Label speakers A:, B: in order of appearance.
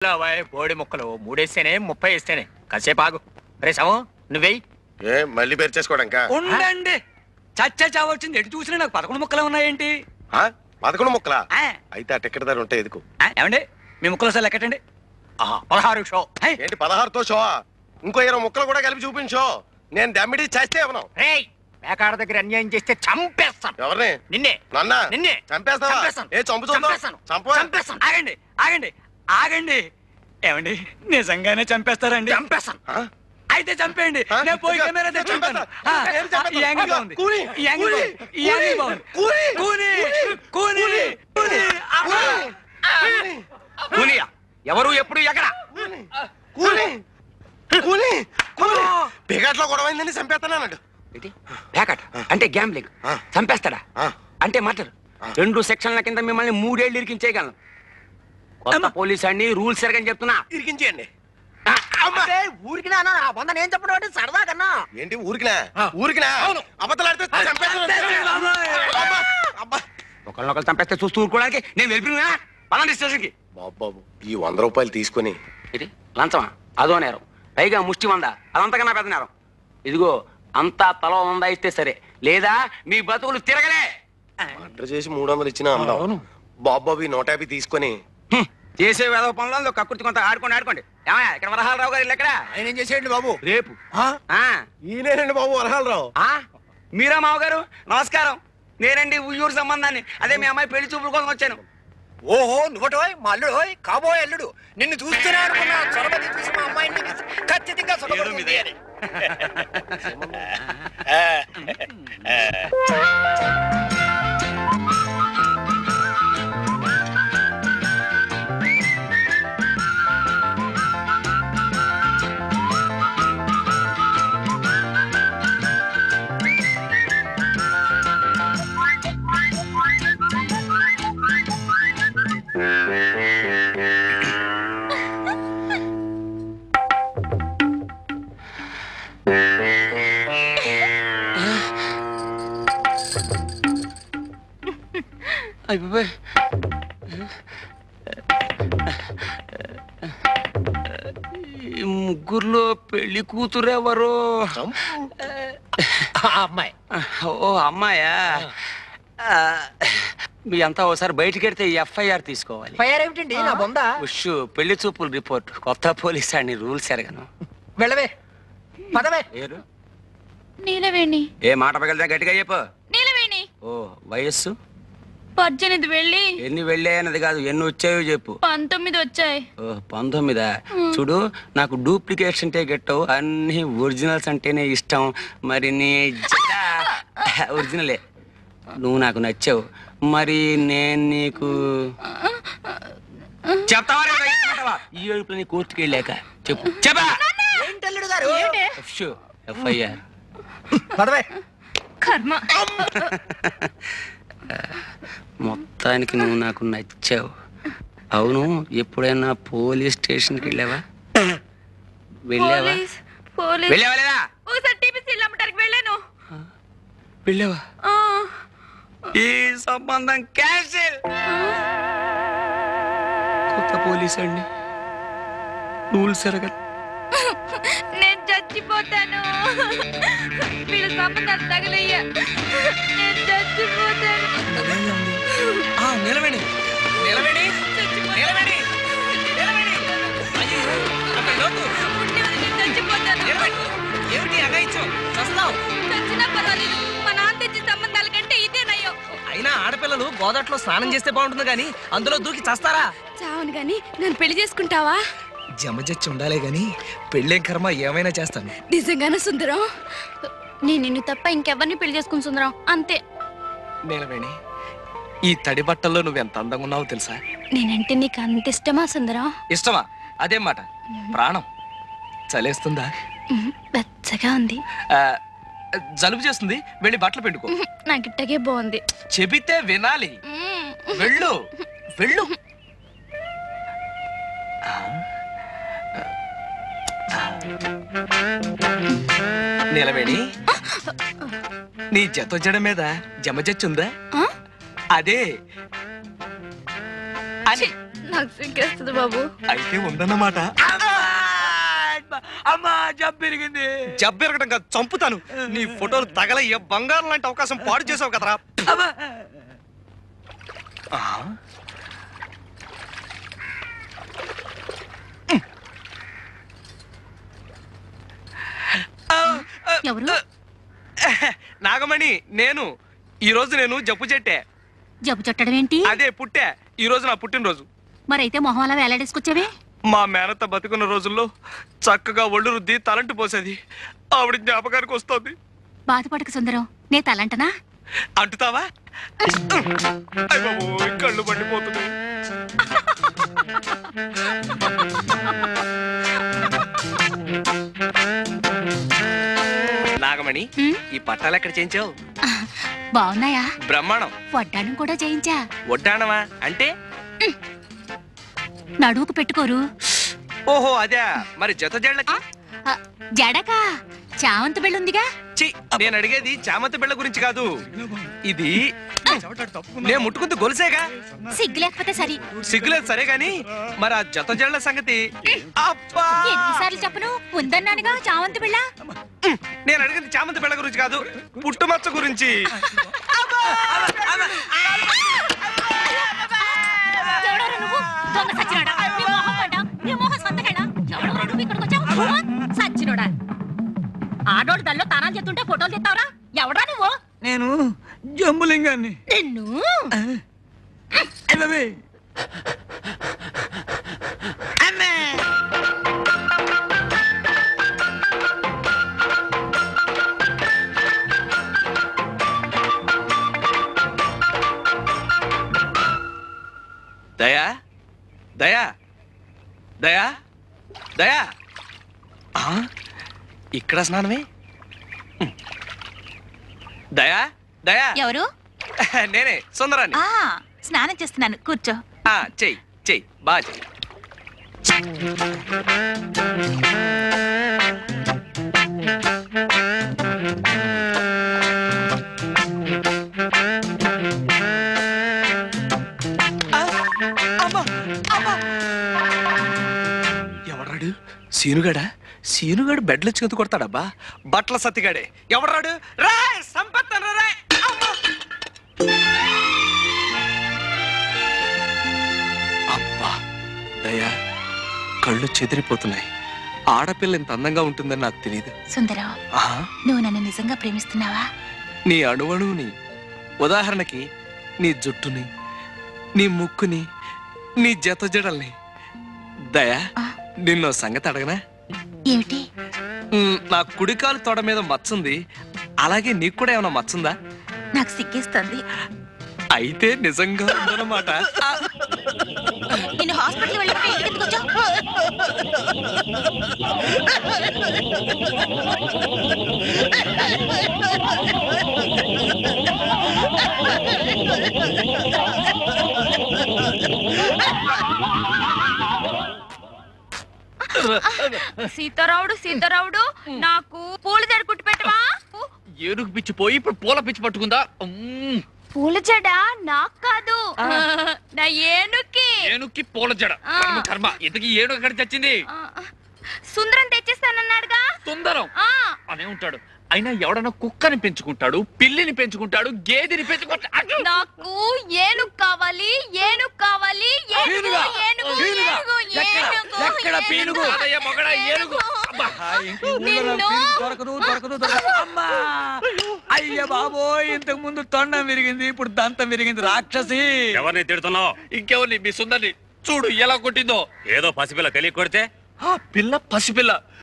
A: బోడి ముక్కలు 3 వేస్తేనే 30 వేస్తేనే కాసేపు ఆగు. రే సము నువ్వేయి.
B: ఏ మళ్ళీ పేరు చేసుకోవడానికా?
C: ఉండండి. చచ్చా చావచ్చింది ఎటు చూసినా నాకు 11 ముక్కలు ఉన్నాయేంటి?
B: 11 ముక్కలా? అయితే ఆ టికెట్ ధర ఉంటాయి ఎదుకు.
C: ఏమండి మీ ముక్కలు సార్ లెక్కటండి.
A: 16 షో.
B: ఏంటి 16తో షో? ఇంకో 20 ముక్కలు కూడా కలిపి చూపించో. నేను దమ్మిడి చేస్తే ఇవ్వను.
A: రేయ్ మేకాడ దగ్గర అన్యాయం చేస్తే చంపేస్తాను.
B: ఎవరిని?
A: నిన్నే.
B: నన్న?
A: నిన్నే
B: చంపేస్తావా? ఏ
A: చంపేస్తాను.
C: ఆగండి ఆగండి ఆగండి. ఏమండి నిజంగానే చంపేస్తారండి?
A: చంపేస్తాను.
C: అయితే చంపేయండి. నేను పోయి కెమెరా తెచ్చుకుంటాను. ఈ యాంగిల్ బాగుంది. ఈ యాంగిల్ బాగుంది. ఈ యాంగిల్ బాగుంది. కూని కూని కూని
A: కూలియా? ఎవరు ఎప్పుడు ఎక్కడ?
B: పేకాట్లో గొడవైందని చంపేస్తానన్నాడు.
D: ప్యాకెట్ అంటే గ్యాంబ్లింగ్. చంపేస్తాడా అంటే మటర్. 2 సెక్షన్ల కింద మిమ్మల్ని 3 ఏళ్ళు ఇరికించేయగలను. కొత్త పోలీస్ అండి, రూల్స్ ఎరగని చెప్తున్నా.
B: ఇరికించేయండి.
D: ఊరికి నేను చెప్పడం అంటే సరదా కన్నా.
B: ఏంటి ఊరికినా? ఊరికినా? అబద్ధాలాడితే
D: ఒకళ్ళొకళ్ళు చంపేస్తే చూస్తూ ఊరుకోవడానికి నేను వెళ్ళిపోయినా పలాంటి స్టేషన్కి.
B: బాబు ఈ 100 రూపాయలు తీసుకొని.
D: ఇది లంచమా? అదో నేరం. పైగా ముష్టి 100. అదంతకన్నా పెద్ద నేరం. ఇదిగో అంతా తల 100 ఇస్తే సరే, లేదా మీ బతుకులు తిరగలే.
B: మర్డర్ చేసి 300 ఇచ్చినా అందాం. బాబు ఈ 150 తీసుకొని.
D: చేసే వేద పనులలో కక్కుర్తి కొంత ఆడుకోండి. ఏమయ్యా ఇక్కడ వరహాలరావు గారు ఎక్కడ?
A: ఆయన ఏం చేసేయండి బాబు?
D: రేపు.
B: ఈయనేనండి బాబు వరహాలరావు.
D: మీరా మావగారు? నమస్కారం. నేనండి ఉయ్యూరు సంబంధాన్ని. అదే మీ అమ్మాయి పెళ్లి చూపుల కోసం వచ్చాను.
A: ఓహో నువ్వటోయ్ మా అల్లుడోయ్, కాబోయే అల్లుడు. నిన్ను చూస్తూనే అనుకున్నా చొరబది చూసి మా అమ్మాయిని ఖచ్చితంగా చొరబడుతుంది అని.
D: ఈ ముగ్గురులో పెళ్లి కూతురెవరు?
A: అమ్మాయి.
D: ఓ అమ్మాయా? మీ అంతా ఒకసారి బయటికి వెళ్తే FIR తీసుకోవాలి.
A: ఏమిటండి నా బొందా?
D: ఉష్ పెళ్లి చూపులు రిపోర్ట్. కొత్త పోలీస్ అని రూల్స్ ఎరగను.
A: వెళ్ళవే పదవే.
E: నీలవేణి.
D: ఏ మాట పగలదా గట్టిగా చెప్పు.
E: నీలవేణి.
D: ఓ వయస్సు?
E: 18 వెళ్ళి.
D: ఎన్ని వెళ్ళాయన్నది కాదు, ఎన్ని వచ్చాయో చెప్పు.
E: 19 వచ్చాయి.
D: ఓ 19. చూడు నాకు డూప్లికేట్స్ అంటే గెట్టవు, అన్ని ఒరిజినల్స్ అంటేనే ఇష్టం. మరి నీ ఒరిజినలే. నువ్వు నాకు నచ్చావు, మరి నేను నీకు చెప్తావా? ఈ ఏడుపులో నీ కోర్టుకి వెళ్ళాక చెప్పు. చెప్పా FIR.
E: కర్మ.
D: మొత్తానికి నువ్వు నాకు నచ్చావు. అవును, ఎప్పుడైనా పోలీస్ స్టేషన్కి వెళ్ళావా? వెళ్ళావా? వెళ్ళావా లేదా? వెళ్ళావా? ఈ సంబంధం క్యాన్సిల్. కొత్త పోలీస్ అండి, రూల్స్ ఎరగదు.
E: నేను చచ్చిపోతాను. వీళ్ళ సంబంధాలు తగలయ్యా. నేను చచ్చిపోతాను.
C: నిలవేణి నిలవేణి నిలవేణి నిలవేణి.
E: చచ్చిపోతాను.
C: ఏమిటి అగాయిచ్చు? చస్తావు.
E: చచ్చినా పర్వాలేదు, మా నాన్న తెచ్చిన సంబంధాల కంటే ఇదే నయ్యో.
C: అయినా ఆడపిల్లలు గోదాట్లో స్నానం చేస్తే బాగుంటుంది గాని అందులో దూకి చస్తారా?
E: చావును గాని నన్ను పెళ్లి చేసుకుంటావా?
C: జమజచ్చి ఉండాలే గాని పెళ్ళేం కర్మ, ఏమైనా చేస్తాను.
E: నిజంగానే సుందరం? నేను నిన్ను తప్ప ఇంకెవరిని పెళ్లి చేసుకుని సుందరం అంతే.
C: నీలవేణి, ఈ తడి బట్టల్లో నువ్వెంత అందంగా ఉన్నావో తెలుసా?
E: నేనంటే నీకు అంత ఇష్టమా సుందరం?
C: ఇష్టమా? అదేం మాట. ప్రాణం. చలేస్తుందా?
E: వెచ్చగా ఉంది.
C: జలుబు చేస్తుంది, వెళ్ళి బట్టలు పెట్టుకో.
E: నాకు ఇట్టగే బాగుంది.
C: చెబితే వినాలి. వెళ్ళు వెళ్ళు. నీలవేణి, నీ జతొజ్జడ మీద జమజచ్చుందా? అదే
E: నాకు సిగ్గేస్తుంది బాబు.
A: అయితే ఉందన్నమాట.
C: అమ్మా జబ్బు పెరిగింది.
A: జబ్బెరగడం కాదు, చంపుతాను. నీ ఫోటోలు తగలయ్య, బంగారం లాంటి అవకాశం పాడు చేసావు కదరా.
C: అమ్మా.
E: ఎవరు?
A: నాగమణి, నేను ఈ రోజు జబ్బు చెట్టే.
E: జబ్బు చుట్టడం ఏంటి?
A: అదే పుట్టే. ఈ రోజు నా పుట్టినరోజు.
E: మరైతే మొహం అలా వేలాడేసుకొచ్చావే.
A: మా మేనత్త బతుకున్న రోజుల్లో చక్కగా ఒళ్ళు రుద్ది తలంటు పోసేది. ఆవిడ జ్ఞాపకానికి వస్తుంది.
E: బాధపడక సుందరం, నే తలంటనా?
A: అంటుతావా? అయ్ బాబోయ్, కళ్ళు మండిపోతుంది. నాగమణి, ఈ పట్టాలు ఎక్కడ చేయించావు?
E: బాగున్నాయా?
A: బ్రహ్మాండం.
E: వడ్డానం కూడా చేయించా.
A: వడ్డాణమా అంటే?
E: నడువుకు పెట్టుకోరు.
A: ఓహో అదే. మరి జత జళ్ళకి?
E: జడకా చామంతి బిళ్ళుందిగా.
A: ఛీ, నేను అడిగేది చామంతి బిళ్ళ గురించి కాదు. ఇది నేను ముట్టుకుంటూ గొలుసేగా.
E: సిగ్గు లేకపోతే సరి.
A: సిగ్గులేదు సరే గాని, మరి ఆ జత జళ్ళ సంగతి? అబ్బా,
E: ఎన్నిసార్లు చెప్పను, ఉందన్నానుగా చామంతి బిళ్ళ.
A: నేను అడిగింది చామంతి బిళ్ళ గురించి కాదు, పుట్టుమచ్చ గురించి.
E: ఎవడోరా నువ్వు? దొంగ సచ్చినోడా? నీ మొహం పడ్డా? నీ మొహం సంతకేనా? ఎవడోరా నువ్వు ఇక్కడికి వచ్చావు? సచ్చినోడా? ఆడోడు దల్లో తానాలు చేస్తుంటే ఫోటోలు తెస్తావరా? ఎవడా నువ్వు?
C: నేను జంబులింగాన్ని.
E: నిన్ను
C: అబ్బే. అమ్మే.
A: దయా, దయా, దయా, దయా. ఇక్కడ స్నానమే? దయా, దయా.
E: ఎవరు?
A: నేనే సుందరాన్ని.
E: స్నానం చేస్తున్నాను, కూర్చో.
A: చెయ్యి చెయ్యి, బాగా చెయ్యి. ఎవడాడు? సీనుగాడా? సీనుగాడు బెడ్లు చెందు కొడతాడబ్బా. బట్టల సత్తిగాడే. ఎవడాడు? రా సంపత్తను రా. అబ్బా దయా, కళ్ళు చెదిరిపోతున్నాయి. ఆడపిల్ల ఇంత అందంగా ఉంటుందని నాకు తెలియదు.
E: సుందరం, నువ్వు నన్ను నిజంగా ప్రేమిస్తున్నావా?
A: నీ అణువణువుని, ఉదాహరణకి నీ జుట్టుని, నీ ముక్కుని, నీ జత జడల్ని. దయా, నిన్నో సంగతి అడగనా?
E: ఏమిటి?
A: నా కుడికాలు తొడ మీద మచ్చుంది, అలాగే నీకు కూడా ఏమైనా మచ్చుందా?
E: నాకు సిగ్గేస్తుంది.
A: అయితే నిజంగా ఉందన్నమాట.
E: నేను హాస్పిటల్ వెళ్ళి ఎందుకు వచ్చావు?
F: సీతారావుడు సీతారావుడు, నాకు పూల జడ కుట్టి పెట్టవా?
G: ఏనుగు పిచ్చి పోయి ఇప్పుడు పూల పిచ్చి పట్టుకుందా?
F: పూల జడ నాకు కాదు, నా ఏనుక్కి.
G: ఏనుక్కి పూల జడ కర్మ. ఇంతకీ ఏనుగు ఎక్కడ చచ్చింది?
F: సుందరం తెచ్చిస్తానన్నాడుగా.
G: సుందరం అనే ఉంటాడు. అయినా ఎవడన్నా కుక్కని పెంచుకుంటాడు, పిల్లిని పెంచుకుంటాడు, గేదెని పెంచుకుంటాడు.
F: నాకు ఏనుగు కావాలి, ఏనుగు కావాలి, ఏనుగు, ఏనుగు, ఏనుగు, ఏనుగు,
C: ఎక్కడ పీనుగు?
G: అదయ్య మొగడ ఏనుగు.
C: దొరకదు దొరకదు దొరకదు. అమ్మా అయ్య బాబోయ్, ఇంతకు ముందు తొండం విరిగింది, ఇప్పుడు దంతం విరిగింది. రాక్షసి.
H: ఎవరిని తిడుతున్నావు?
G: ఇంకెవరిని? మీ సుందరిని చూడు ఎలా కొట్టిందో.
H: ఏదో పసిపిల్ల తెలియ కొడితే
G: ఆ పిల్ల పసిపిల్ల